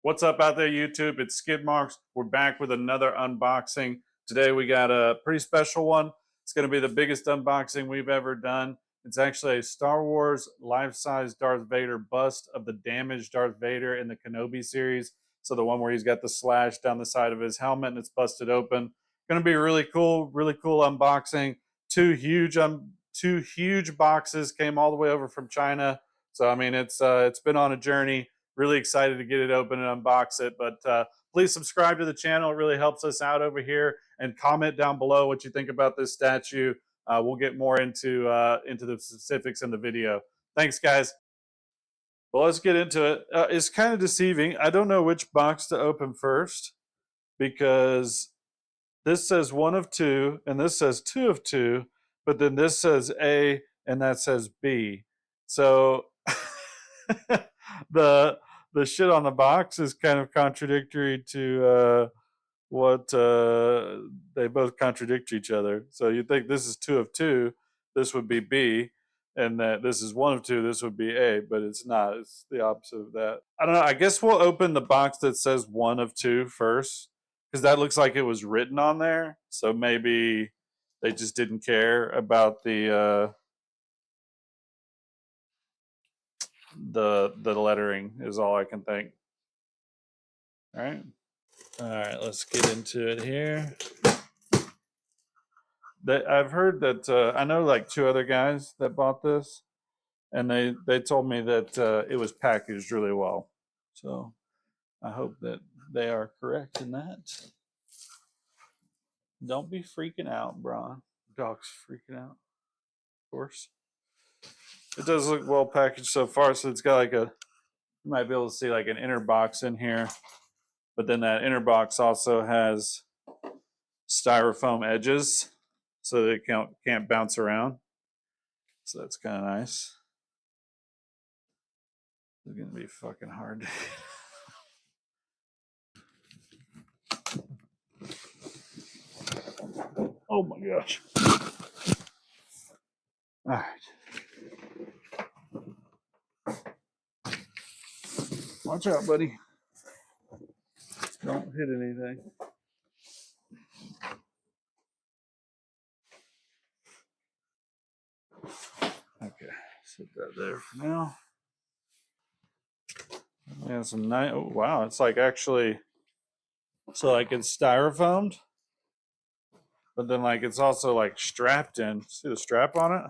What's up out there, YouTube? It's Skid Marks. We're back with another unboxing. Today we got a pretty special one. It's going to be the biggest unboxing we've ever done. It's actually a Star Wars life-size Darth Vader bust of the damaged Darth Vader in the Kenobi series. So the one where he's got the slash down the side of his helmet and it's busted open. Going to be really cool unboxing. Two huge boxes came all the way over from China. So I mean, it's been on a journey. Really excited to get it open and unbox it. But please subscribe to the channel. It really helps us out over here. And comment down below what you think about this statue. We'll get more into the specifics in the video. Thanks, guys. Well, let's get into it. It's kind of deceiving. I don't know which box to open first because this says 1 of 2 and this says 2 of 2, but then this says A and that says B. So the shit on the box is kind of contradictory to what they both contradict each other. So you think this is 2 of 2, this would be B, and that this is 1 of 2, this would be A, but it's not. It's the opposite of that. I don't know. I guess we'll open the box that says 1 of 2 first, because that looks like it was written on there. So maybe they just didn't care about the lettering is all I can think. All right, let's get into it here. I've heard that I know like 2 other guys that bought this, and they told me that it was packaged really well. So I hope that they are correct in that. Don't be freaking out, Braun. Dog's freaking out, of course. It does look well packaged so far. So it's got like you might be able to see like an inner box in here, but then that inner box also has styrofoam edges so that it can't bounce around. So that's kind of nice. It's gonna be fucking hard. Oh my gosh. All right. Watch out, buddy. Don't hit anything. Okay, set that there for now. Yeah, some nice. Oh wow, it's like actually. So like it's styrofoamed, but then like it's also like strapped in. See the strap on it?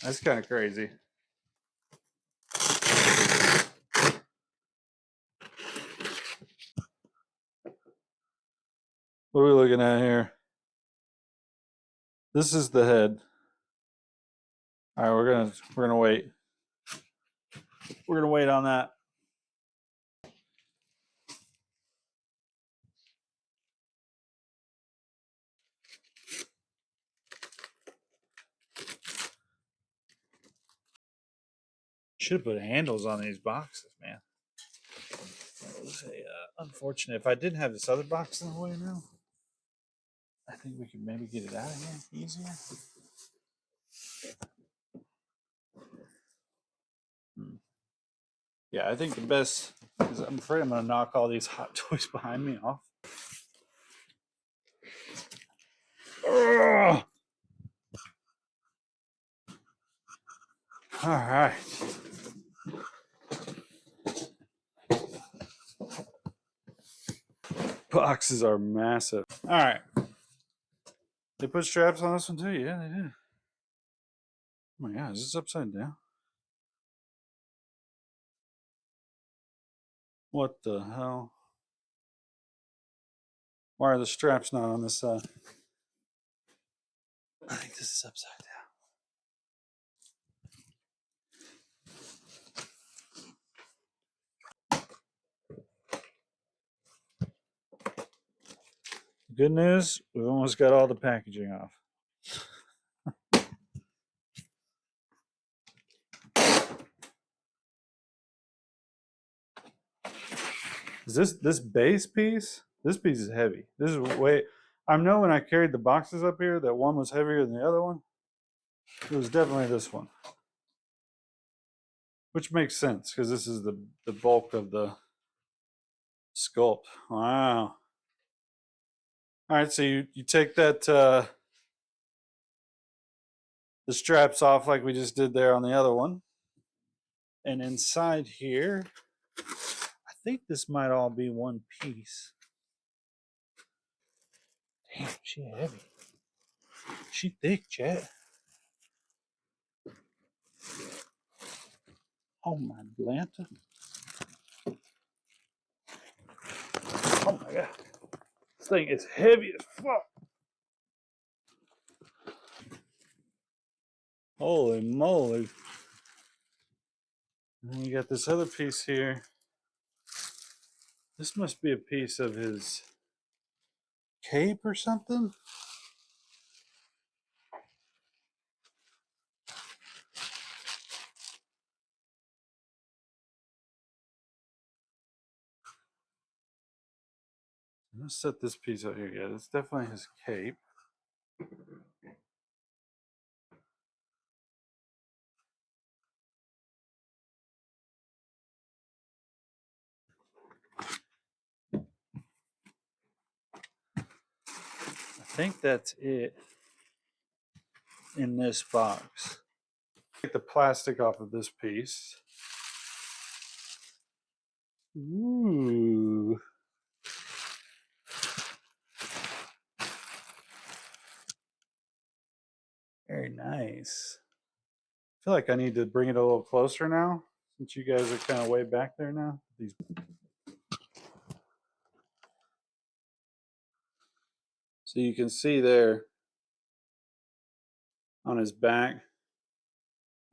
That's kind of crazy. What are we looking at here? This is the head. All right, we're gonna wait. We're gonna wait on that. Should have put handles on these boxes, man. That was unfortunate. If I didn't have this other box in the way now, I think we could maybe get it out of here easier. Yeah, I think the best is I'm afraid I'm going to knock all these Hot Toys behind me off. Ugh. All right. Boxes are massive. All right. They put straps on this one too? Yeah, they did. Oh my God, is this upside down? What the hell? Why are the straps not on this side? I think this is upside down. Good news, we've almost got all the packaging off. Is this base piece? This piece is heavy. This is way. I know when I carried the boxes up here that one was heavier than the other one. It was definitely this one. which makes sense because this is the bulk of the sculpt. Wow. All right, so you take that the straps off like we just did there on the other one, and inside here, I think this might all be one piece. Damn, she heavy. She thick, Chet. Oh my Atlanta. Oh my god. This thing is heavy as fuck. Holy moly. And you got this other piece here. This must be a piece of his cape or something. Let's set this piece out here. Yeah, it's definitely his cape. I think that's it in this box. Take the plastic off of this piece. Ooh. Very nice. I feel like I need to bring it a little closer now, since you guys are kind of way back there now. These. So you can see there on his back.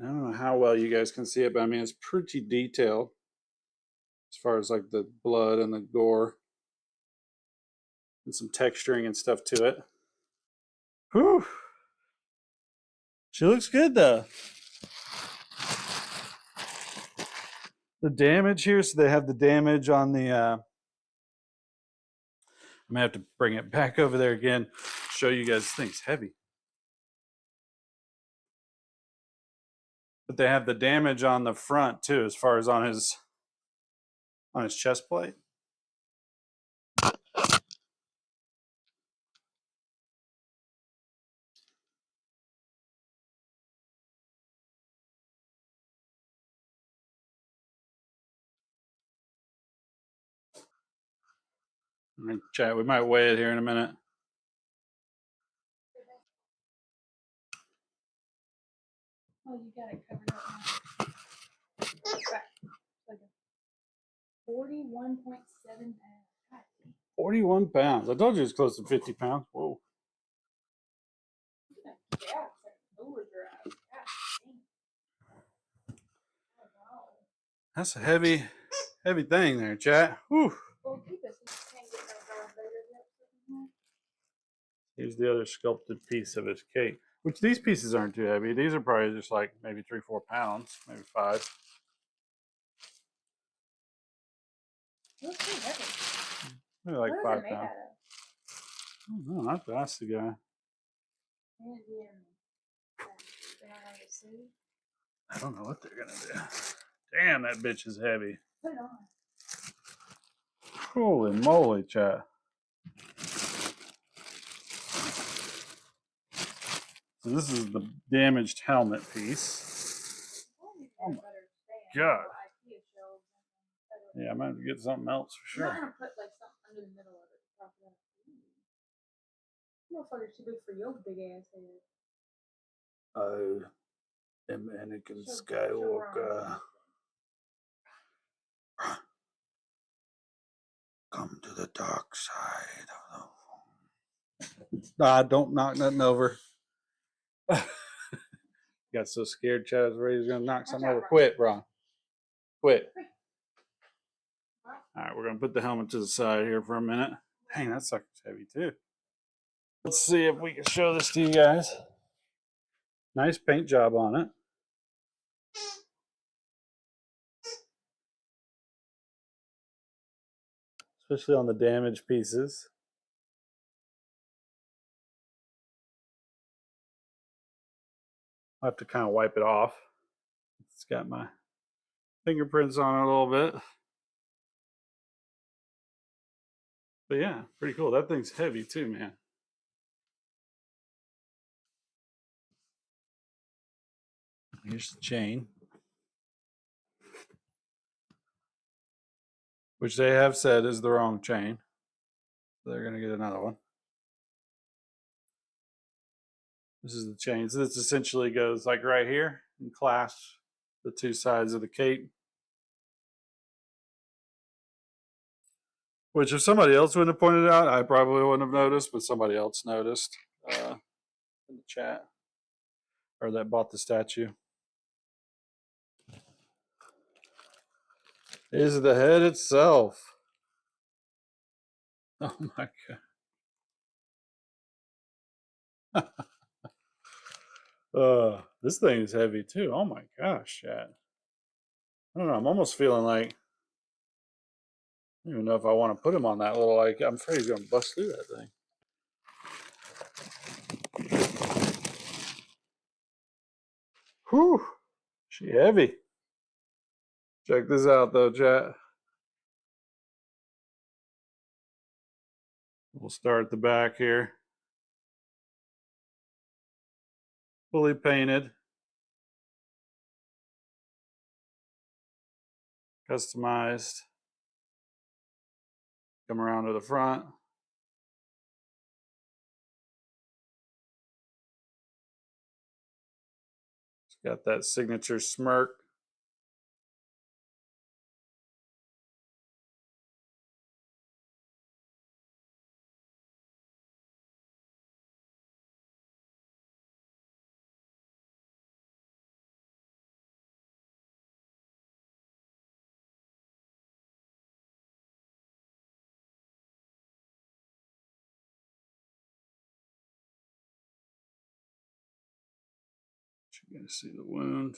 I don't know how well you guys can see it, but I mean, it's pretty detailed as far as like the blood and the gore and some texturing and stuff to it. Whew. She looks good though. The damage here, so they have the damage on the I'm gonna have to bring it back over there again, show you guys. This thing's heavy. But they have the damage on the front too, as far as on his chest plate. Chat, we might weigh it here in a minute. Oh, you got it covered up now. 41.7 pounds. 41 pounds. I told you it's close to 50 pounds. Whoa. That's a heavy thing there, chat. Whew. Here's the other sculpted piece of his cake, which these pieces aren't too heavy. These are probably just like maybe 3-4 pounds, maybe 5. Maybe like 5 pounds. Oh, no, that's the guy. I don't know what they're gonna do. Damn, that bitch is heavy. Put it on. Holy moly, chat. So this is the damaged helmet piece. Oh my god. Yeah, I might have to get something else for sure. I'm gonna put like something under the middle of it. Motherfucker's too big for your big ass head. Oh, Anakin Skywalker. Come to the dark side of the Nah, don't knock nothing over. Got so scared, Chad was ready to gonna knock something over. Quit, bro. Quit. All right, we're gonna put the helmet to the side here for a minute. Dang, that sucker's heavy too. Let's see if we can show this to you guys. Nice paint job on it. Especially on the damaged pieces. I'll have to kind of wipe it off. It's got my fingerprints on it a little bit. But yeah, pretty cool. That thing's heavy too, man. Here's the chain, which they have said is the wrong chain. They're going to get another one. This is the chain. So this essentially goes like right here and clasps the two sides of the cape. Which if somebody else wouldn't have pointed out, I probably wouldn't have noticed, but somebody else noticed in the chat. Or that bought the statue. Is the head itself. Oh my god. This thing is heavy too. Oh my gosh, Chad. I don't know. I'm almost feeling like I don't even know if I want to put him on that little. Like I'm afraid he's gonna bust through that thing. Whew. She heavy. Check this out though, chat. We'll start at the back here. Fully painted. Customized. Come around to the front. It's got that signature smirk. You're going to see the wound.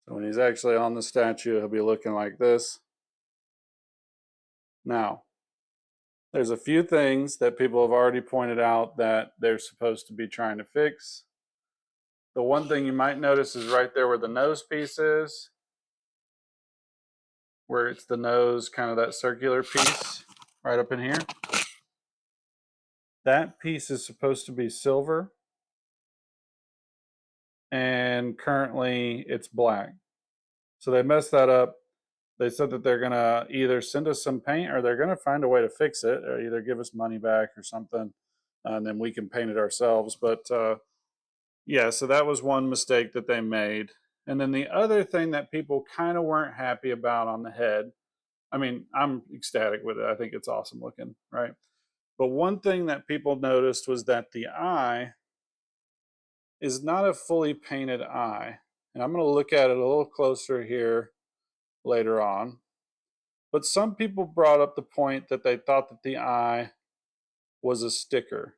So when he's actually on the statue, he'll be looking like this. Now, there's a few things that people have already pointed out that they're supposed to be trying to fix. The one thing you might notice is right there where the nose piece is, where it's the nose, kind of that circular piece right up in here. That piece is supposed to be silver, and currently it's black. So they messed that up. They said that they're gonna either send us some paint or they're gonna find a way to fix it, or either give us money back or something, and then we can paint it ourselves. But yeah, so that was one mistake that they made. And then the other thing that people kind of weren't happy about on the head, I mean, I'm ecstatic with it. I think it's awesome looking, right? But one thing that people noticed was that the eye is not a fully painted eye. And I'm going to look at it a little closer here later on. But some people brought up the point that they thought that the eye was a sticker.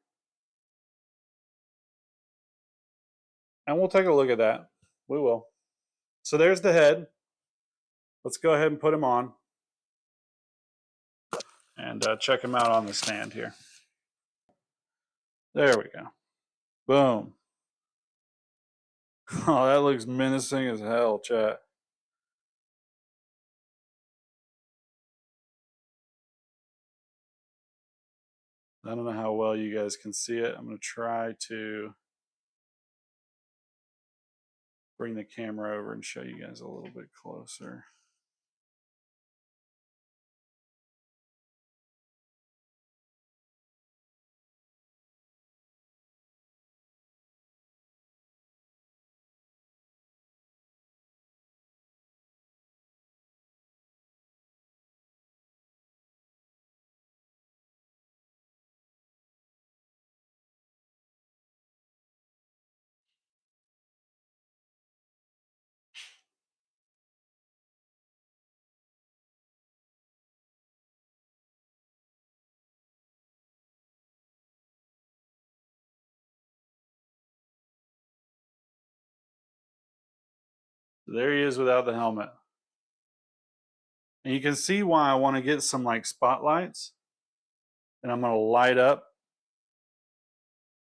And we'll take a look at that. We will. So there's the head. Let's go ahead and put him on and check him out on the stand here. There we go. Boom. Oh, that looks menacing as hell, chat. I don't know how well you guys can see it. I'm going to try to bring the camera over and show you guys a little bit closer. So there he is without the helmet. And you can see why I want to get some like spotlights. And I'm going to light up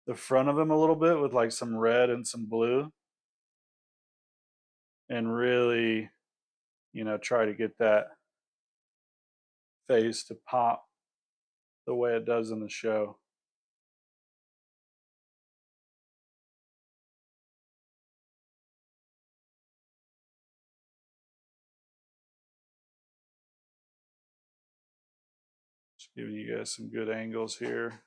the front of him a little bit with like some red and some blue. And really, try to get that face to pop the way it does in the show. Just giving you guys some good angles here.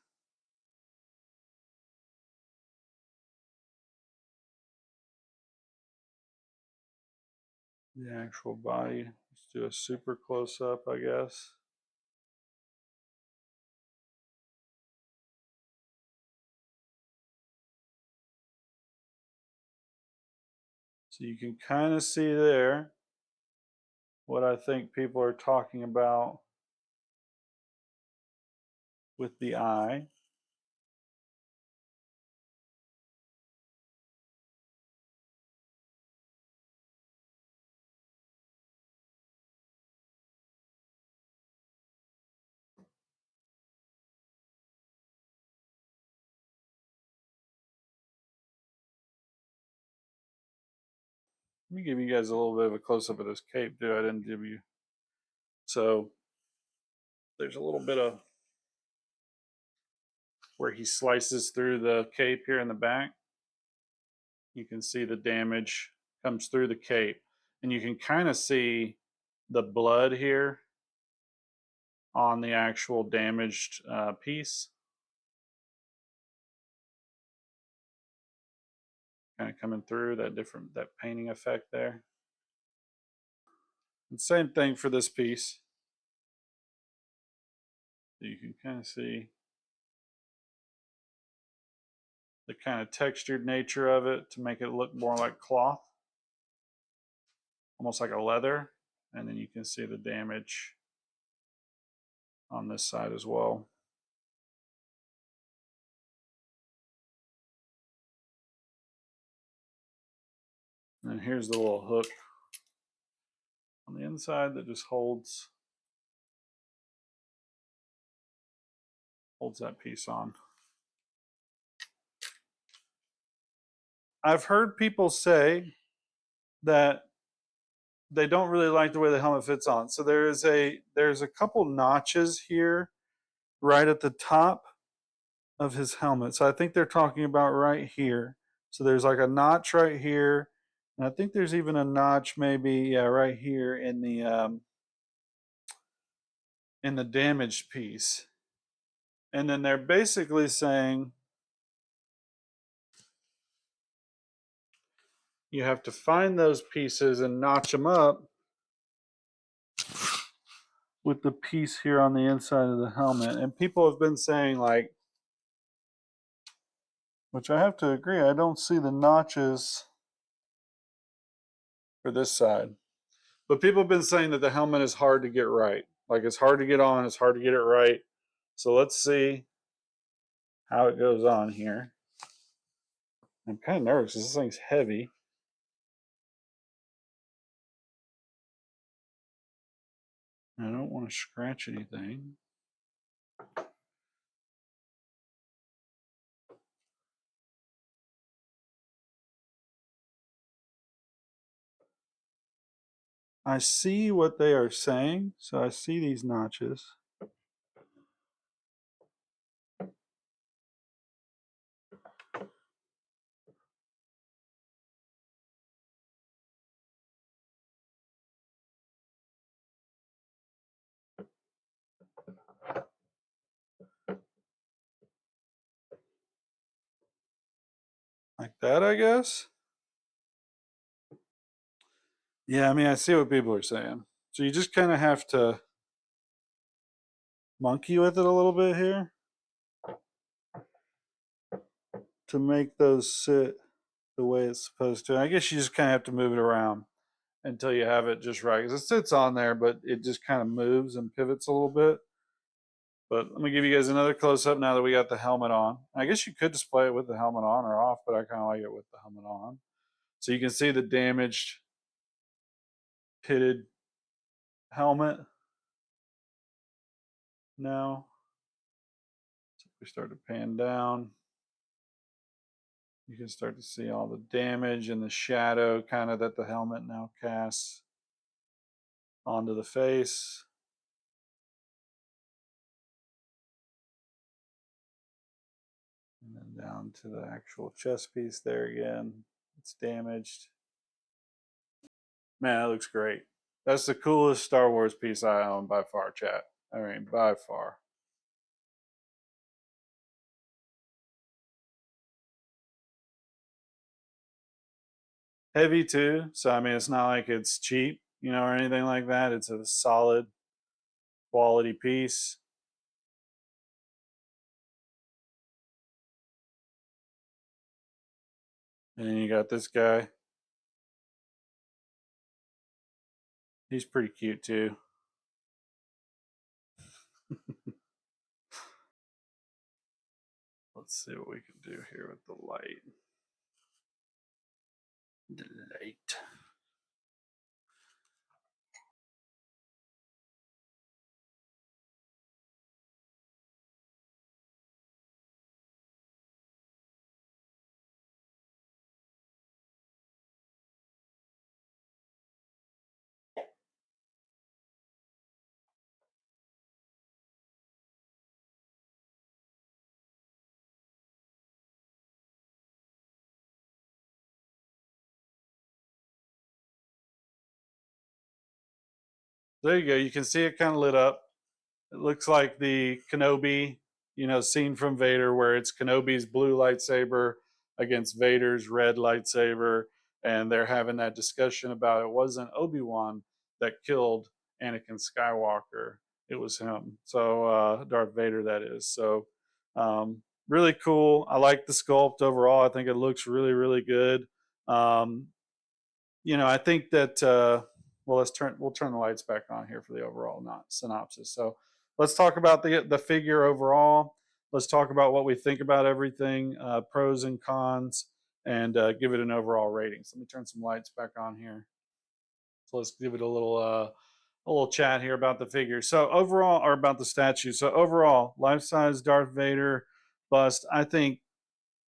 The actual body. Let's do a super close up, I guess. So you can kind of see there what I think people are talking about with the eye. Let me give you guys a little bit of a close up of this cape too. I didn't give you. So there's a little bit of where he slices through the cape here in the back. You can see the damage comes through the cape, and you can kind of see the blood here on the actual damaged piece. Kind of coming through that painting effect there. And same thing for this piece. You can kind of see the kind of textured nature of it to make it look more like cloth, almost like a leather. And then you can see the damage on this side as well. And here's the little hook on the inside that just holds that piece on. I've heard people say that they don't really like the way the helmet fits on. So there's a couple notches here right at the top of his helmet. So I think they're talking about right here. So there's like a notch right here, and I think there's even a notch maybe right here in the damaged piece. And then they're basically saying you have to find those pieces and notch them up with the piece here on the inside of the helmet. And people have been saying, like, which I have to agree, I don't see the notches for this side. But people have been saying that the helmet is hard to get right. Like, it's hard to get on, it's hard to get it right. So let's see how it goes on here. I'm kind of nervous because this thing's heavy. I don't want to scratch anything. I see what they are saying, so I see these notches. Like that, I guess. Yeah, I mean, I see what people are saying. So you just kind of have to monkey with it a little bit here to make those sit the way it's supposed to. I guess you just kind of have to move it around until you have it just right. Because it sits on there, but it just kind of moves and pivots a little bit. But let me give you guys another close up now that we got the helmet on. I guess you could display it with the helmet on or off, but I kind of like it with the helmet on. So you can see the damaged pitted helmet. Now, so we start to pan down. You can start to see all the damage and the shadow kind of that the helmet now casts onto the face. And then down to the actual chest piece there again. It's damaged. Man, that looks great. That's the coolest Star Wars piece I own by far, chat. I mean, by far. Heavy too, so I mean, it's not like it's cheap, or anything like that. It's a solid quality piece. And then you got this guy. He's pretty cute too. Let's see what we can do here with the light. The light. There you go. You can see it kind of lit up. It looks like the Kenobi, scene from Vader, where it's Kenobi's blue lightsaber against Vader's red lightsaber, and they're having that discussion about it wasn't Obi-Wan that killed Anakin Skywalker; it was him. So Darth Vader, that is. So really cool. I like the sculpt overall. I think it looks really, really good. Um, I think that well, we'll turn the lights back on here for the overall not synopsis. So let's talk about the figure overall. Let's talk about what we think about everything, pros and cons, and give it an overall rating. So let me turn some lights back on here. So let's give it a little chat here about the figure. So overall, or about the statue. So overall, life size Darth Vader bust. I think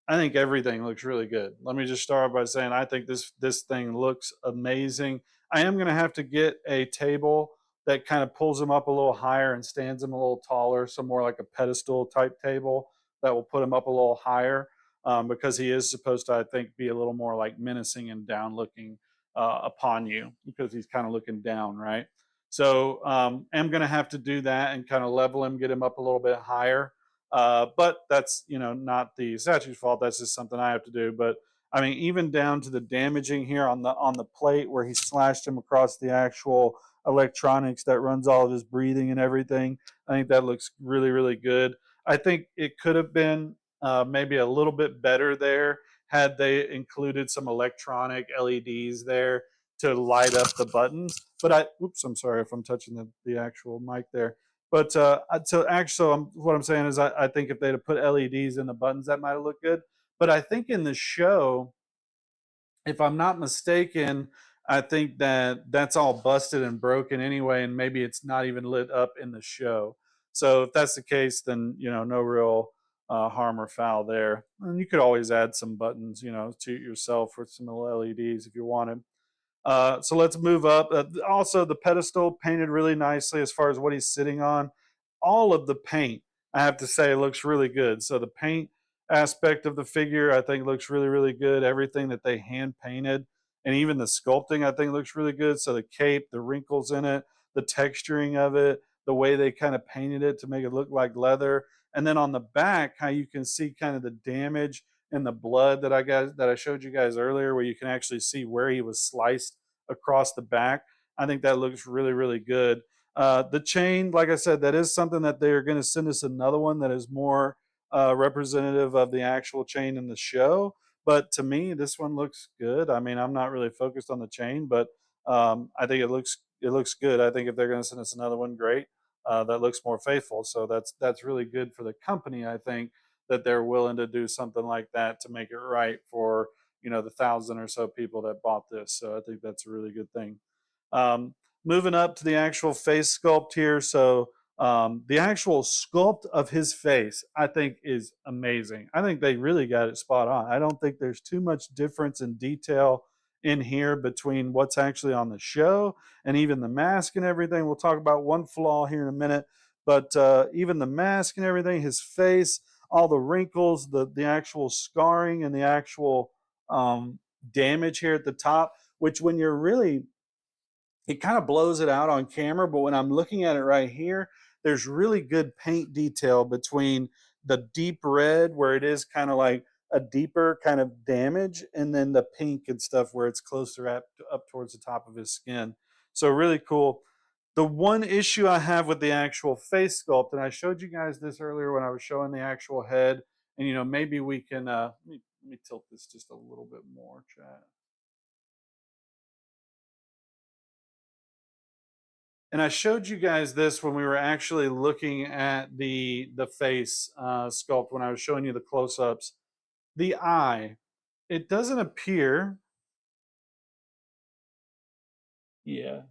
everything looks really good. Let me just start by saying I think this thing looks amazing. I am going to have to get a table that kind of pulls him up a little higher and stands him a little taller, so more like a pedestal type table that will put him up a little higher, because he is supposed to, I think, be a little more like menacing and down looking upon you because he's kind of looking down, right? So I'm going to have to do that and kind of level him, get him up a little bit higher, but that's not the statue's fault. That's just something I have to do. But I mean, even down to the damaging here on the plate where he slashed him across the actual electronics that runs all of his breathing and everything. I think that looks really, really good. I think it could have been maybe a little bit better there had they included some electronic LEDs there to light up the buttons. But oops, I'm sorry if I'm touching the actual mic there. But so actually, what I'm saying is, I think if they'd have put LEDs in the buttons, that might have looked good. But I think in the show, if I'm not mistaken, I think that that's all busted and broken anyway, and maybe it's not even lit up in the show. So if that's the case, then no real harm or foul there. And you could always add some buttons, to yourself with some LEDs if you wanted. So let's move up. Also, the pedestal painted really nicely as far as what he's sitting on. All of the paint, I have to say, looks really good. So the paint aspect of the figure, I think, looks really, really good. Everything that they hand painted and even the sculpting, I think, looks really good. So the cape, the wrinkles in it, the texturing of it, the way they kind of painted it to make it look like leather. And then on the back, how you can see kind of the damage and the blood that I showed you guys earlier, where you can actually see where he was sliced across the back. I think that looks really, really good. The chain, like I said, that is something that they're going to send us another one that is more representative of the actual chain in the show. But to me, this one looks good. I mean, I'm not really focused on the chain, but I think it looks good. I think if they're going to send us another one, great. That looks more faithful. So that's really good for the company. I think that they're willing to do something like that to make it right for the 1,000 or so people that bought this. So I think that's a really good thing. Um, moving up to the actual face sculpt here. So the actual sculpt of his face, I think, is amazing. I think they really got it spot on. I don't think there's too much difference in detail in here between what's actually on the show and even the mask and everything. We'll talk about one flaw here in a minute, but even the mask and everything, his face, all the wrinkles, the actual scarring, and the actual damage here at the top, which when you're really, it kind of blows it out on camera, but when I'm looking at it right here, there's really good paint detail between the deep red where it is kind of like a deeper kind of damage, and then the pink and stuff where it's closer up towards the top of his skin. So really cool. The one issue I have with the actual face sculpt, and I showed you guys this earlier when I was showing the actual head, and maybe we can let me tilt this just a little bit more, chat. And I showed you guys this when we were actually looking at the face sculpt when I was showing you the close-ups. The eye, it doesn't appear. Yeah.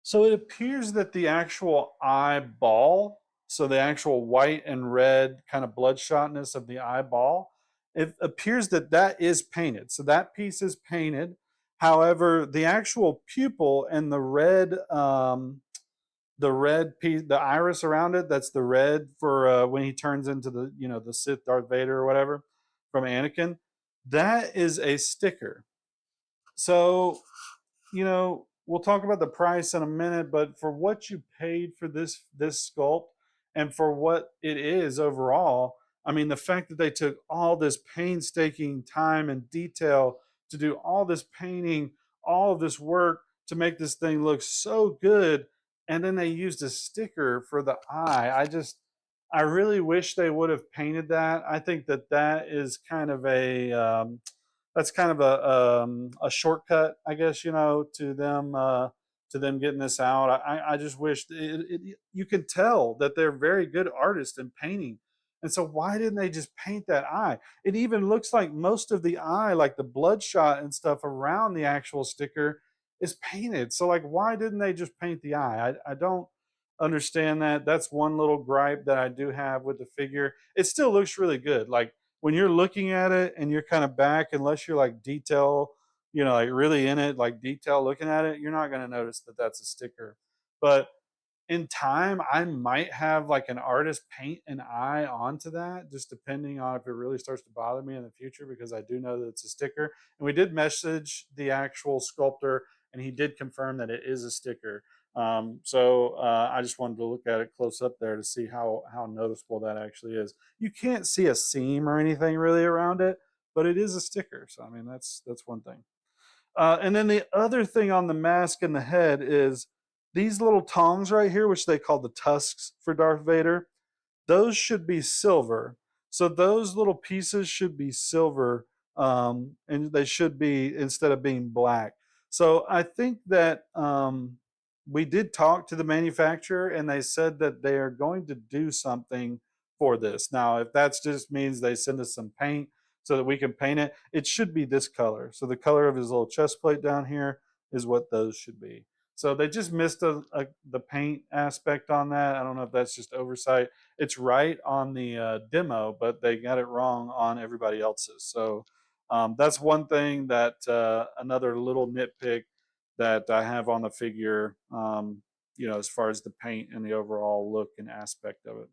So it appears that the actual eyeball, so the actual white and red kind of bloodshotness of the eyeball, it appears that that is painted. So that piece is painted. However, the actual pupil and the red piece, the iris around it, that's the red for when he turns into the Sith Darth Vader or whatever from Anakin. That is a sticker. So we'll talk about the price in a minute, but for what you paid for this sculpt and for what it is overall, I mean, the fact that they took all this painstaking time and detail to do all this painting, all of this work to make this thing look so good, and then they used a sticker for the eye. I really wish they would have painted that. I think that that is kind of that's kind of a shortcut, I guess, to them getting this out. I just wish you can tell that they're very good artists in painting, and so why didn't they just paint that eye? It even looks like most of the eye, like the bloodshot and stuff around the actual sticker, is painted. So like, why didn't they just paint the eye? I don't understand that. That's one little gripe that I do have with the figure. It still looks really good. Like when you're looking at it and you're kind of back, unless you're like detail, like really in it, like detail looking at it, you're not going to notice that that's a sticker. But in time, I might have like an artist paint an eye onto that, just depending on if it really starts to bother me in the future, because I do know that it's a sticker. And we did message the actual sculptor, and he did confirm that it is a sticker. So I just wanted to look at it close up there to see how noticeable that actually is. You can't see a seam or anything really around it, but it is a sticker. So I mean, that's one thing. And then the other thing on the mask and the head is these little tongs right here, which they call the tusks for Darth Vader. Those should be silver. So those little pieces should be silver, and they should be instead of being black. So I think that we did talk to the manufacturer, and they said that they are going to do something for this. Now, if that just means they send us some paint so that we can paint it, it should be this color. So the color of his little chest plate down here is what those should be. So they just missed the paint aspect on that. I don't know if that's just oversight. It's right on the demo, but they got it wrong on everybody else's. So that's one thing that another little nitpick that I have on the figure, as far as the paint and the overall look and aspect of it.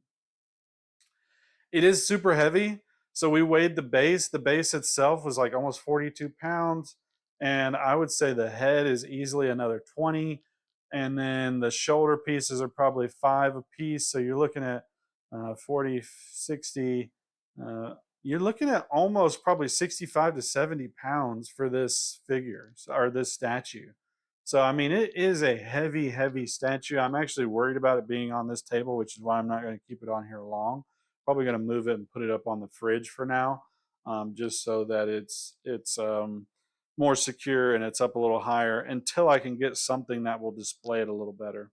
It is super heavy. So we weighed the base. The base itself was like almost 42 pounds. And I would say the head is easily another 20. And then the shoulder pieces are probably 5 a piece. So you're looking at 40, 60. You're looking at almost probably 65 to 70 pounds for this figure or this statue. So, I mean, it is a heavy, heavy statue. I'm actually worried about it being on this table, which is why I'm not going to keep it on here long. Probably going to move it and put it up on the fridge for now, just so that it's more secure and it's up a little higher until I can get something that will display it a little better.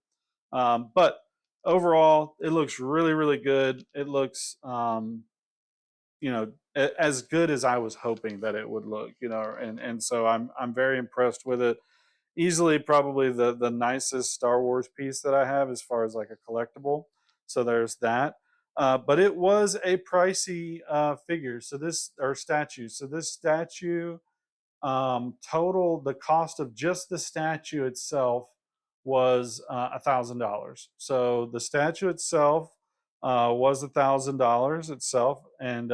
But overall, it looks really, really good. It looks, as good as I was hoping that it would look, you know, and so I'm very impressed with it. Easily probably the nicest Star Wars piece that I have as far as like a collectible. So there's that. But it was a pricey figure. So this or statue. So this statue total the cost of just the statue itself was $1,000. So the statue itself was $1,000 itself, and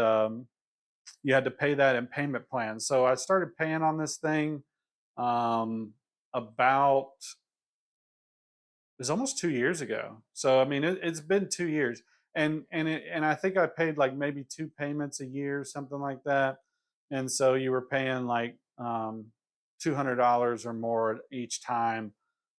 you had to pay that in payment plans. So I started paying on this thing about it was almost 2 years ago. So I mean, it's been 2 years, and I think I paid like maybe two payments a year, something like that. And so you were paying like $200 or more each time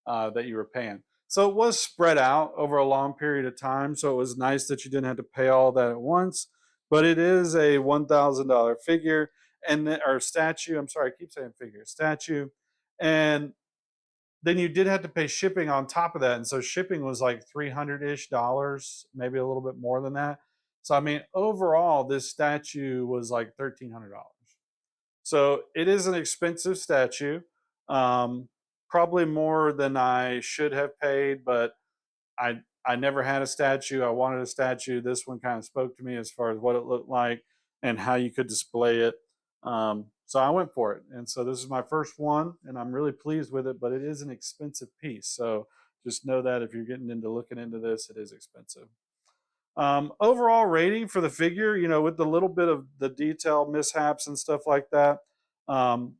that you were paying. So it was spread out over a long period of time. So it was nice that you didn't have to pay all that at once. But it is a $1,000 figure and or statue. I'm sorry, I keep saying figure, statue, and then you did have to pay shipping on top of that. And so shipping was like 300-ish dollars, maybe a little bit more than that. So I mean, overall, this statue was like $1,300. So it is an expensive statue. Probably more than I should have paid, but I never had a statue. I wanted a statue. This one kind of spoke to me as far as what it looked like and how you could display it. So I went for it. And so this is my first one, and I'm really pleased with it, but it is an expensive piece. So just know that if you're getting into looking into this, it is expensive. Overall rating for the figure, you know, with the little bit of the detail mishaps and stuff like that, um,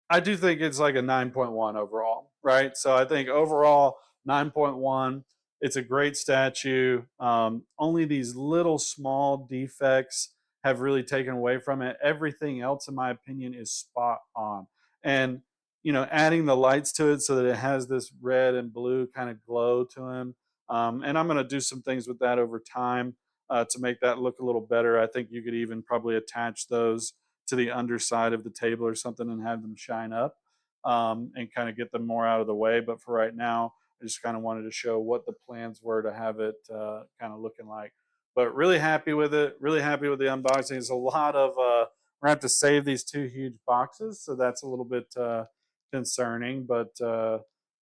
I do think it's like a 9.1 overall, right? So I think overall 9.1. It's a great statue. Only these little small defects have really taken away from it. Everything else, in my opinion, is spot on. And you know, adding the lights to it so that it has this red and blue kind of glow to him. And I'm going to do some things with that over time to make that look a little better. I think you could even probably attach those to the underside of the table or something and have them shine up and kind of get them more out of the way. But for right now, I just kind of wanted to show what the plans were to have it kind of looking like. But really happy with it. Really happy with the unboxing. It's a lot of, we're going to have to save these two huge boxes. So that's a little bit concerning. But,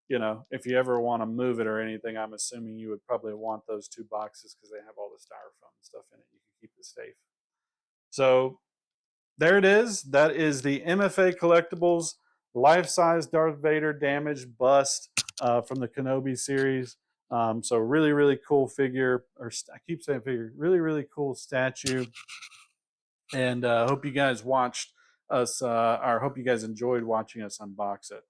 you know, if you ever want to move it or anything, I'm assuming you would probably want those two boxes because they have all the styrofoam and stuff in it. You can keep it safe. So there it is. That is the MFA Collectibles life-size Darth Vader damaged bust from the Kenobi series. So really, really cool figure, or I keep saying figure, really, really cool statue. And hope you guys watched us, or hope you guys enjoyed watching us unbox it.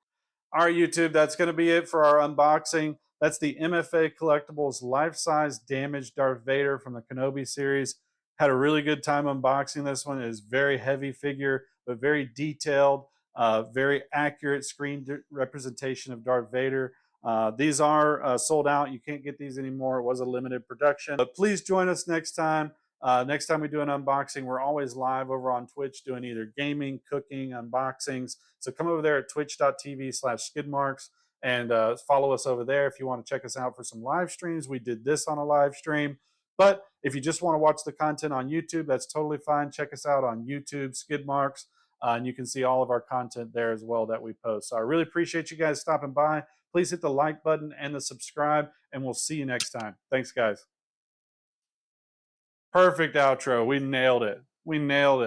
All right, YouTube, that's going to be it for our unboxing. That's the MFA Collectibles life-size damaged Darth Vader from the Kenobi series. Had a really good time unboxing this one. It is very heavy figure, but very detailed, very accurate screen representation of Darth Vader. These are sold out. You can't get these anymore. It was a limited production. But please join us next time. Next time we do an unboxing, we're always live over on Twitch doing either gaming, cooking, unboxings. So come over there at twitch.tv/skidmarks and follow us over there if you want to check us out for some live streams. We did this on a live stream. But if you just want to watch the content on YouTube, that's totally fine. Check us out on YouTube, Skidmarks, and you can see all of our content there as well that we post. So I really appreciate you guys stopping by. Please hit the like button and the subscribe, and we'll see you next time. Thanks, guys. Perfect outro. We nailed it. We nailed it.